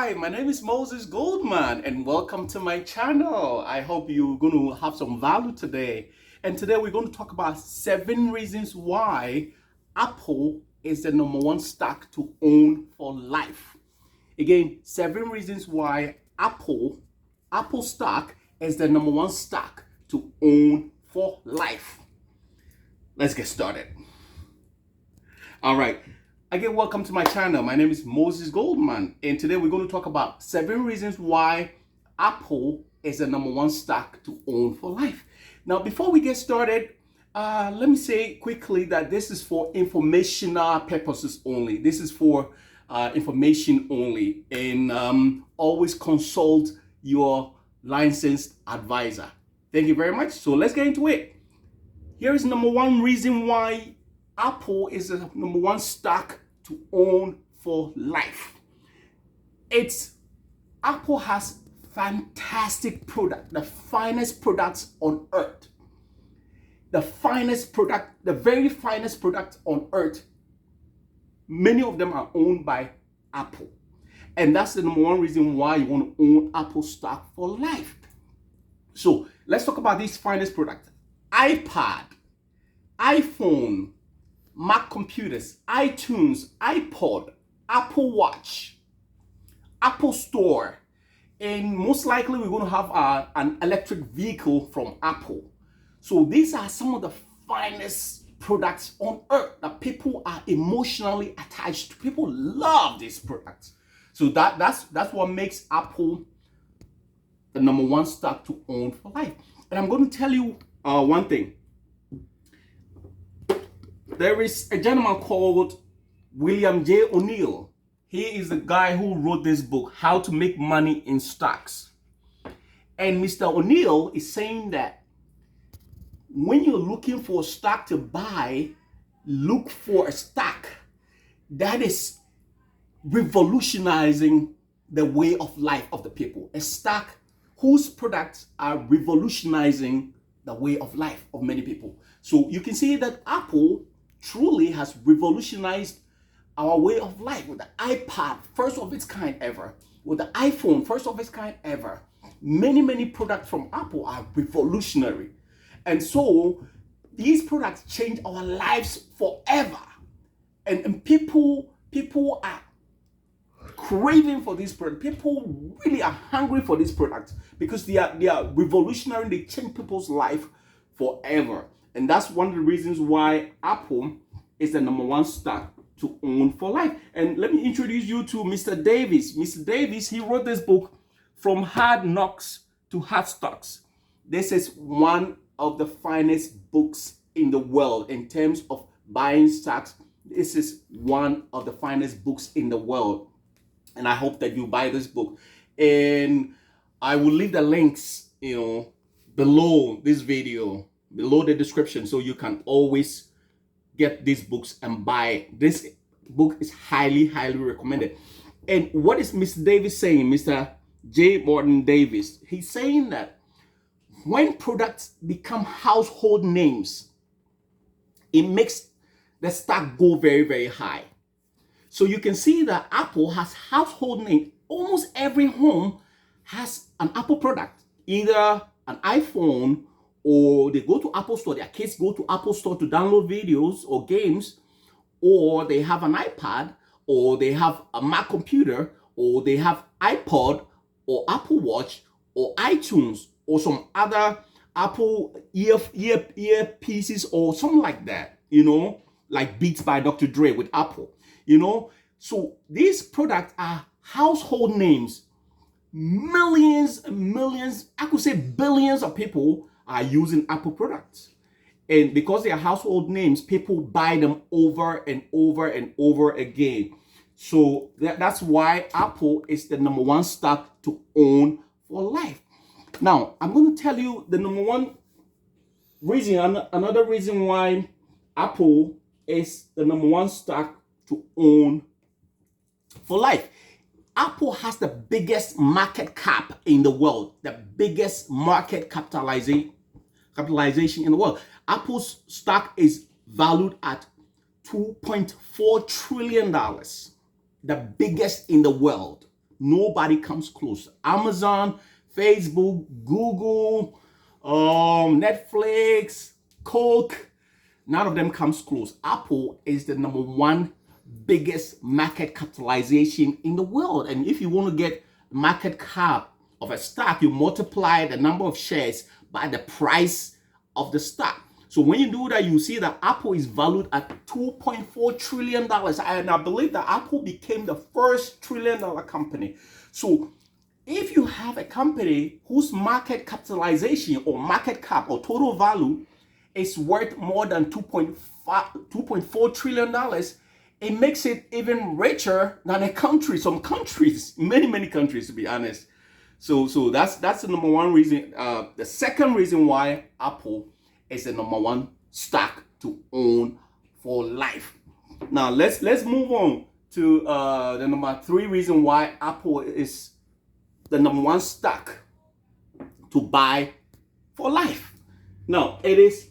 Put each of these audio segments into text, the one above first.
Hi, my name is Moses Goldman and welcome to my channel. I hope you're going to have some value today. And today we're going to talk about 7 reasons why Apple is the #1 stock to own for life. Again, 7 reasons why Apple stock is the #1 stock to own for life. Let's get started. All right. Again, welcome to my channel. My name is Moses Goldman, and today we're going to talk about 7 reasons why Apple is the #1 stock to own for life. Now, before we get started, let me say quickly that this is for informational purposes only. This is for information only, and always consult your licensed advisor. Thank you very much. So let's get into it. Here is #1 reason why Apple is the #1 stock to own for life. Apple has fantastic product, the finest products on earth. The very finest product on earth. Many of them are owned by Apple. And that's the #1 reason why you want to own Apple stock for life. So let's talk about these finest products. iPad, iPhone, Mac computers, iTunes, iPod, Apple Watch, Apple Store, and most likely we're going to have an electric vehicle from Apple. So these are some of the finest products on earth that people are emotionally attached to. People love these products. So that's what makes Apple the #1 stock to own for life. And I'm going to tell you one thing. There is a gentleman called William J. O'Neill. He is the guy who wrote this book, How to Make Money in Stocks. And Mr. O'Neill is saying that when you're looking for a stock to buy, look for a stock that is revolutionizing the way of life of the people. A stock whose products are revolutionizing the way of life of many people. So you can see that Apple truly has revolutionized our way of life with the iPad, first of its kind ever, with the iPhone, first of its kind ever. Many products from Apple are revolutionary. And so these products change our lives forever. And people are craving for these products. People really are hungry for these products because they are revolutionary. They change people's life forever. And that's one of the reasons why Apple is the #1 stock to own for life. And let me introduce you to Mr. Davis. Mr. Davis, he wrote this book, From Hard Knocks to Hard Stocks. This is one of the finest books in the world in terms of buying stocks. This is one of the finest books in the world. And I hope that you buy this book. And I will leave the links, below this video, below the description, so you can always get these books and buy it. This book is highly recommended. And what is Mr. Davis saying, Mr. J. Morton Davis? He's saying that when products become household names, it makes the stock go very high. So you can see that Apple has household name. Almost every home has an Apple product, either an iPhone, or they go to Apple Store. Their kids go to Apple Store to download videos or games, or they have an iPad, or they have a Mac computer, or they have iPod, or Apple Watch, or iTunes, or some other Apple earpieces, or something like that, like Beats by Dr. Dre with Apple, So these products are household names. Millions and millions, I could say billions of people are using Apple products. And because they are household names, people buy them over and over again. So that's why Apple is the #1 stock to own for life. Now, I'm going to tell you the #1 reason, another reason why Apple is the #1 stock to own for life. Apple has the biggest market cap in the world, the biggest market capitalization in the world. Apple's stock is valued at $2.4 trillion, the biggest in the world. Nobody comes close. Amazon, Facebook, Google, Netflix, Coke, none of them comes close. Apple is the number one biggest market capitalization in the world. And if you want to get market cap of a stock, you multiply the number of shares by the price of the stock. So when you do that, you see that Apple is valued at $2.4 trillion. And I believe that Apple became the first trillion-dollar company. So if you have a company whose market capitalization or market cap or total value is worth more than $2.4 trillion, it makes it even richer than a country, some countries, many countries, to be honest. So that's the number one reason. The second reason why Apple is the number one stock to own for life. Now let's move on to the number three reason why Apple is the number one stock to buy for life. Now, it is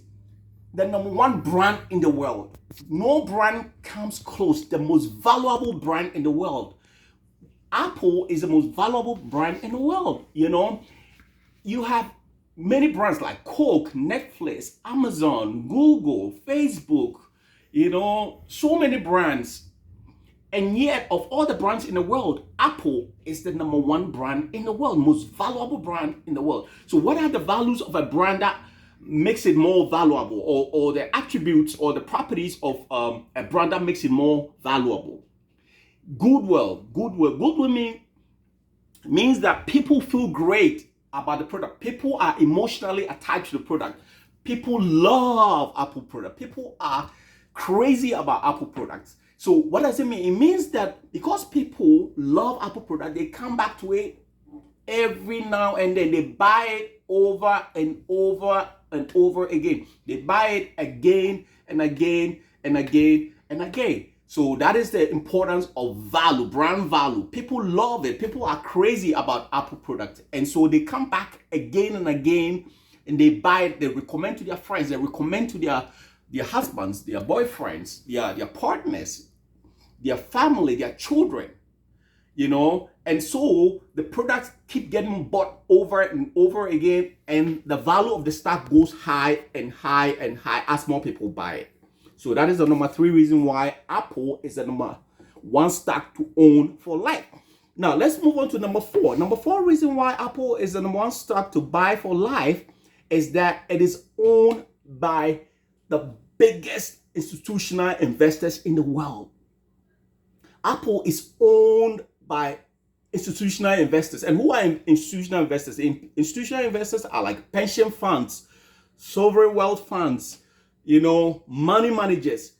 the number one brand in the world. No brand comes close. The most valuable brand in the world. Apple is the most valuable brand in the world. You know, you have many brands like Coke, Netflix, Amazon, Google, Facebook, you know, so many brands. And yet, of all the brands in the world, Apple is the number one brand in the world, most valuable brand in the world. So what are the values of a brand that makes it more valuable, or the attributes or the properties of a brand that makes it more valuable? Goodwill means that people feel great about the product. People are emotionally attached to the product. People love Apple product. People are crazy about Apple products. So what does it mean? It means that because people love Apple product, they come back to it every now and then. They buy it over and over and over again. They buy it again and again and again and again. So that is the importance of value, brand value. People love it. People are crazy about Apple products. And so they come back again and again and they buy it. They recommend to their friends. They recommend to their husbands, their boyfriends, their partners, their family, their children, you know. And so the products keep getting bought over and over again, and the value of the stock goes high and high and high as more people buy it. So that is the number three reason why Apple is the number one stock to own for life. Now let's move on to number four. Number four reason why Apple is the number one stock to buy for life is that it is owned by the biggest institutional investors in the world. Apple is owned by institutional investors. And who are institutional investors? Institutional investors are like pension funds, sovereign wealth funds, you know, money managers,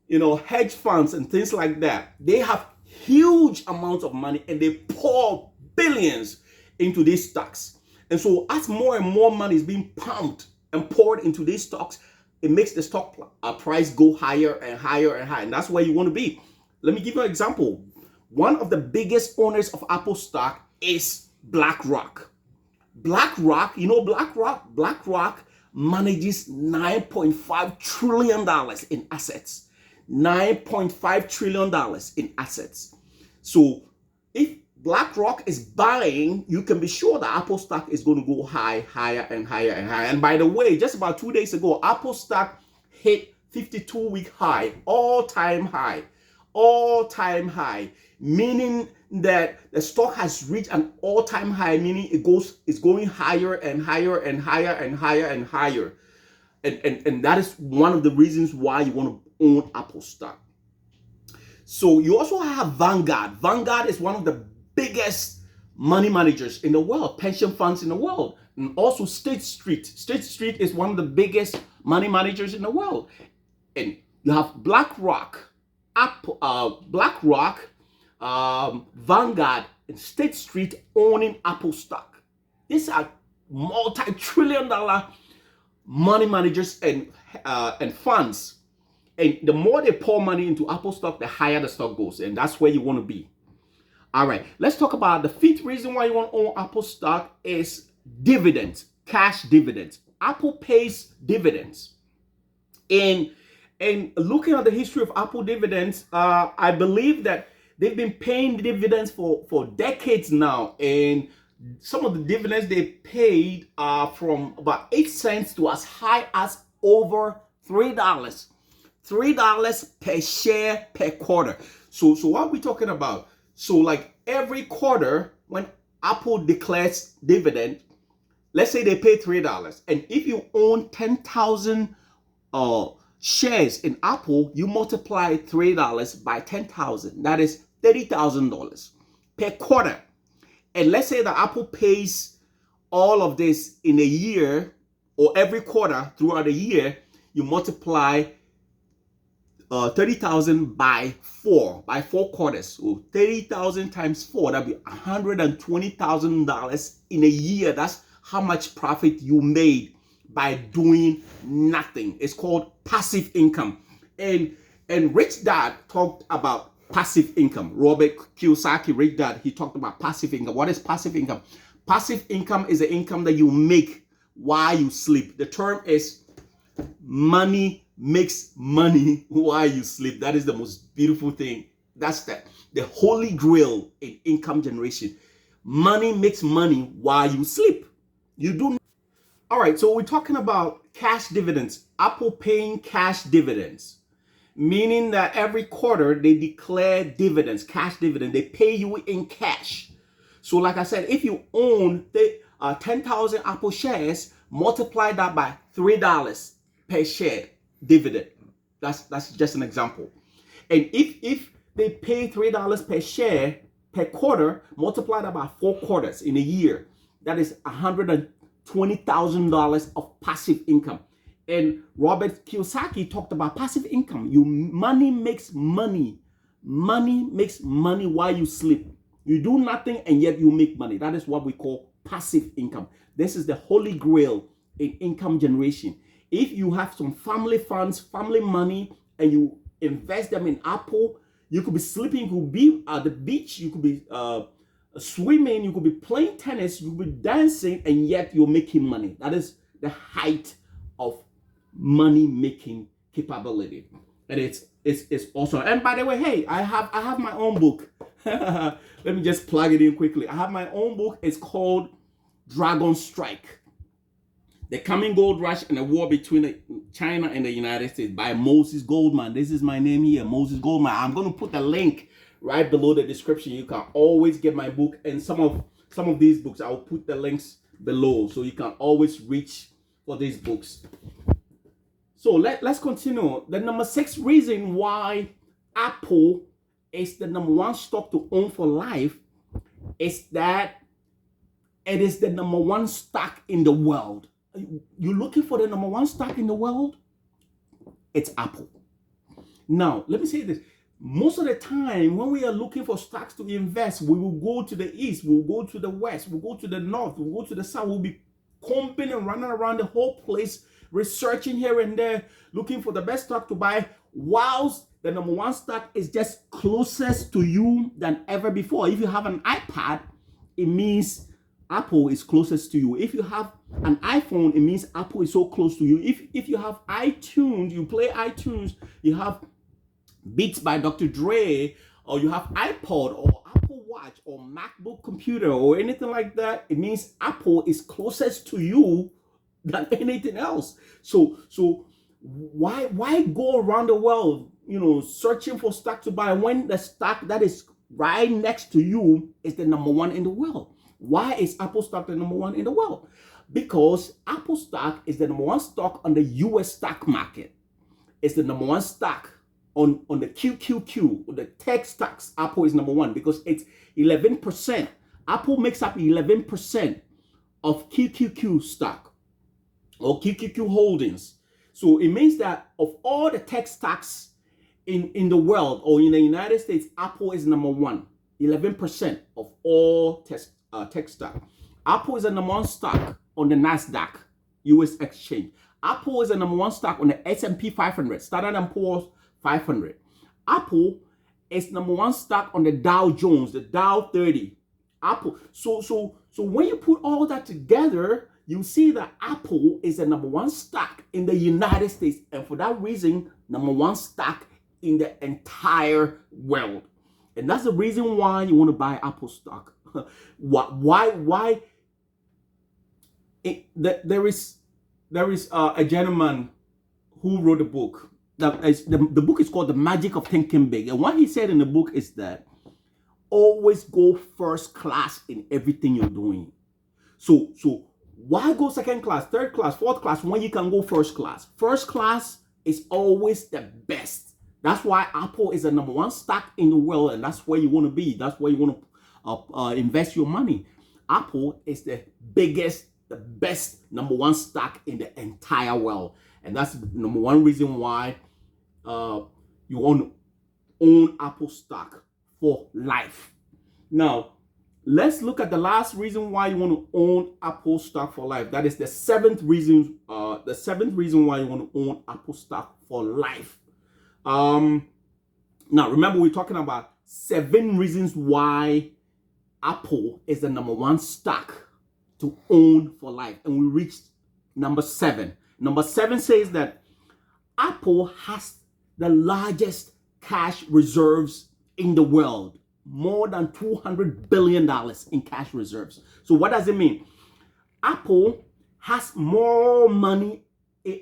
you know, hedge funds and things like that. They have huge amounts of money and they pour billions into these stocks. And so as more and more money is being pumped and poured into these stocks, it makes the stock price go higher and higher and higher. And that's where you want to be. Let me give you an example. One of the biggest owners of Apple stock is BlackRock. BlackRock, you know BlackRock? BlackRock manages $9.5 trillion in assets. $9.5 trillion in assets. So if BlackRock is buying, you can be sure that Apple stock is going to go higher and higher and higher. And by the way, just about 2 days ago, Apple stock hit 52-week high, all-time high, meaning that the stock has reached an all-time high, meaning it's going higher and higher and higher and higher and higher. And that is one of the reasons why you want to own Apple stock. So you also have Vanguard. Vanguard is one of the biggest money managers in the world, pension funds in the world. And also State Street. State Street is one of the biggest money managers in the world. And you have BlackRock, Vanguard, and State Street owning Apple stock. These are multi-trillion-dollar money managers and funds. And the more they pour money into Apple stock, the higher the stock goes. And that's where you want to be. All right, let's talk about the fifth reason why you want to own Apple stock is dividends, cash dividends. Apple pays dividends. And looking at the history of Apple dividends, I believe that They've been paying dividends for decades now, and some of the dividends they paid are from about 8 cents to as high as over $3. $3 per share per quarter. So what are we talking about? So like every quarter when Apple declares dividend, let's say they pay $3, and if you own 10,000 shares in Apple, you multiply $3 by 10,000. That is $30,000 per quarter. And let's say that Apple pays all of this in a year or every quarter throughout the year, you multiply 30,000 by four quarters. So 30,000 times 4, that'd be $120,000 in a year. That's how much profit you made by doing nothing. It's called passive income. And Rich Dad talked about passive income. Robert Kiyosaki, Rich Dad, he talked about passive income. What is passive income? Passive income is the income that you make while you sleep. The term is money makes money while you sleep. That is the most beautiful thing. That's the holy grail in income generation. Money makes money while you sleep. You do. All right, so we're talking about cash dividends. Apple paying cash dividends, meaning that every quarter they declare dividends, cash dividend. They pay you in cash. So like I said, if you own 10,000 Apple shares, multiply that by $3 per share dividend. That's just an example. And if they pay $3 per share per quarter, multiply that by 4 quarters in a year, that is $120,000 of passive income. And Robert Kiyosaki talked about passive income. Money makes money. Money makes money while you sleep. You do nothing and yet you make money. That is what we call passive income. This is the holy grail in income generation. If you have some family funds, family money, and you invest them in Apple, you could be sleeping, you could be at the beach, you could be swimming, you could be playing tennis, you could be dancing, and yet you're making money. That is the height of money making capability. And it's awesome. And by the way, hey, I have my own book. Let me just plug it in quickly. I have my own book. It's called Dragon Strike: The Coming Gold Rush and the War Between China and the United States by Moses Goldman. This is my name here, Moses Goldman. I'm going to put the link right below the description. You can always get my book, and some of these books, I will put the links below so you can always reach for these books. So let's continue. The number 6 reason why Apple is the number 1 stock to own for life is that it is the number 1 stock in the world. You're looking for the number 1 stock in the world? It's Apple. Now, let me say this. Most of the time, when we are looking for stocks to invest, we will go to the east, we'll go to the west, we'll go to the north, we'll go to the south. We'll be combing and running around the whole place, researching here and there, looking for the best stock to buy, whilst the number 1 stock is just closest to you than ever before. If you have an iPad, it means Apple is closest to you. If you have an iPhone, it means Apple is so close to you. If you have iTunes, you play iTunes, you have Beats by Dr. Dre, or you have iPod or Apple Watch or MacBook computer or anything like that, it means Apple is closest to you than anything else. So why go around the world, searching for stock to buy when the stock that is right next to you is the number 1 in the world? Why is Apple stock the number 1 in the world? Because Apple stock is the number 1 stock on the US stock market. It's the number 1 stock on the QQQ, the tech stocks. Apple is number 1 because it's 11%. Apple makes up 11% of QQQ stock or QQQ holdings. So it means that of all the tech stocks in the world or in the United States, Apple is number 1. 11% of all tech stock. Apple is the number 1 stock on the NASDAQ US exchange. Apple is the number 1 stock on the S&P 500, Standard & Poor's 500. Apple is number 1 stock on the Dow Jones, the Dow 30. Apple. So when you put all that together, you see that Apple is the number 1 stock in the United States, and for that reason, number 1 stock in the entire world. And that's the reason why you want to buy Apple stock. Why? There is a gentleman who wrote a book. The book is called The Magic of Thinking Big. And what he said in the book is that always go first class in everything you're doing. So why go second class, third class, fourth class when you can go first class? First class is always the best. That's why Apple is the number one stock in the world, and that's where you want to be. That's where you want to invest your money. Apple is the biggest, the best number one stock in the entire world. And that's the number one reason why you want to own Apple stock for life. Now, let's look at the last reason why you want to own Apple stock for life. That is the seventh reason. The seventh reason why you want to own Apple stock for life. Now, remember, we're talking about 7 reasons why Apple is the number one stock to own for life. And we reached number 7. Number 7 says that Apple has the largest cash reserves in the world. More than $200 billion in cash reserves. So what does it mean? Apple has more money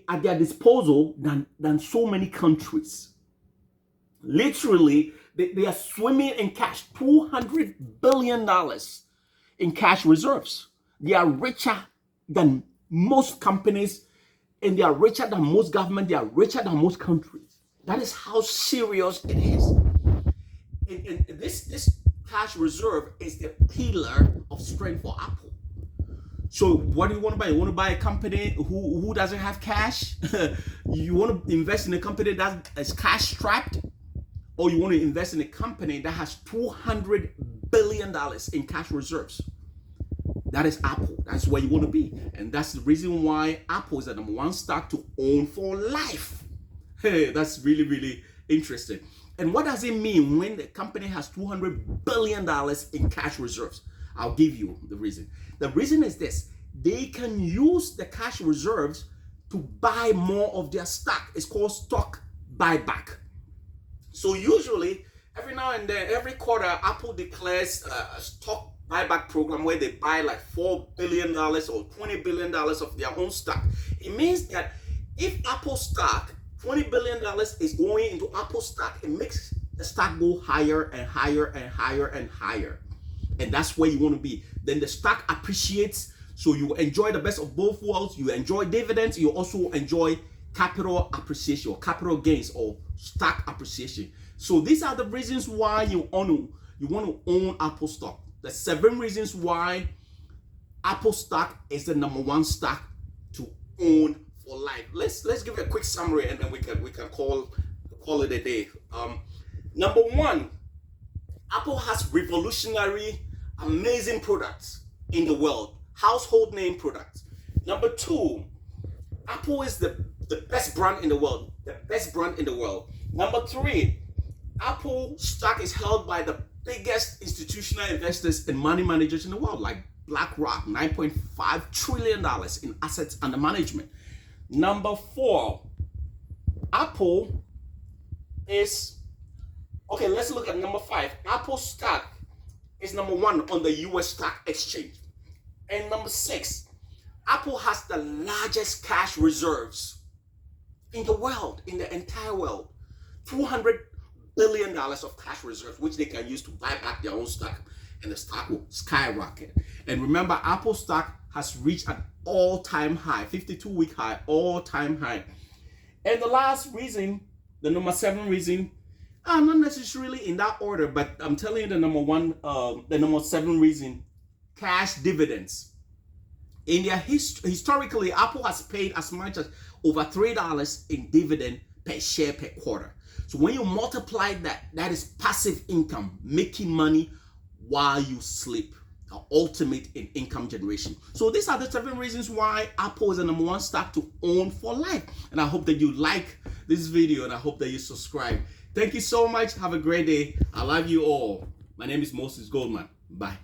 at their disposal than so many countries. Literally, they are swimming in cash. $200 billion in cash reserves. They are richer than most companies, and they are richer than most government. They are richer than most countries. That is how serious it is. And this cash reserve is the pillar of strength for Apple. So what do you want to buy? You want to buy a company who doesn't have cash? You want to invest in a company that is cash strapped? Or you want to invest in a company that has $200 billion in cash reserves? That is Apple. That's where you want to be. And that's the reason why Apple is the number one stock to own for life. Hey, that's really, really interesting. And what does it mean when the company has $200 billion in cash reserves? I'll give you the reason. The reason is this. They can use the cash reserves to buy more of their stock. It's called stock buyback. So usually, every now and then, every quarter, Apple declares a stock buyback program where they buy like $4 billion or $20 billion of their own stock. It means that if Apple stock, $20 billion is going into Apple stock, it makes the stock go higher and higher and higher and higher. And that's where you want to be. Then the stock appreciates, so you enjoy the best of both worlds. You enjoy dividends, you also enjoy capital appreciation or capital gains or stock appreciation. So these are the reasons why you want to own Apple stock. The 7 reasons why Apple stock is the number one stock to own for life. Let's give it a quick summary and then we can call it a day. Number 1, Apple has revolutionary, amazing products in the world, household name products. Number 2, Apple is the best brand in the world, Number 3, Apple stock is held by the biggest institutional investors and money managers in the world, like BlackRock, $9.5 trillion in assets under management. Number 4, Apple is, okay, let's look at number 5. Apple stock is number 1 on the US stock exchange. And number 6, Apple has the largest cash reserves in the world, in the entire world. $200 billion of cash reserves, which they can use to buy back their own stock, and the stock will skyrocket. And remember, Apple stock has reached an all-time high, 52-week high, all-time high. And the last reason, the number 7 reason, not necessarily in that order, but I'm telling you the number 7 reason, cash dividends. In their historically, Apple has paid as much as over $3 in dividend per share per quarter. So when you multiply that, that is passive income, making money while you sleep, the ultimate in income generation. So these are the 7 reasons why Apple is the number 1 stock to own for life. And I hope that you like this video and I hope that you subscribe. Thank you so much. Have a great day. I love you all. My name is Moses Goldman. Bye.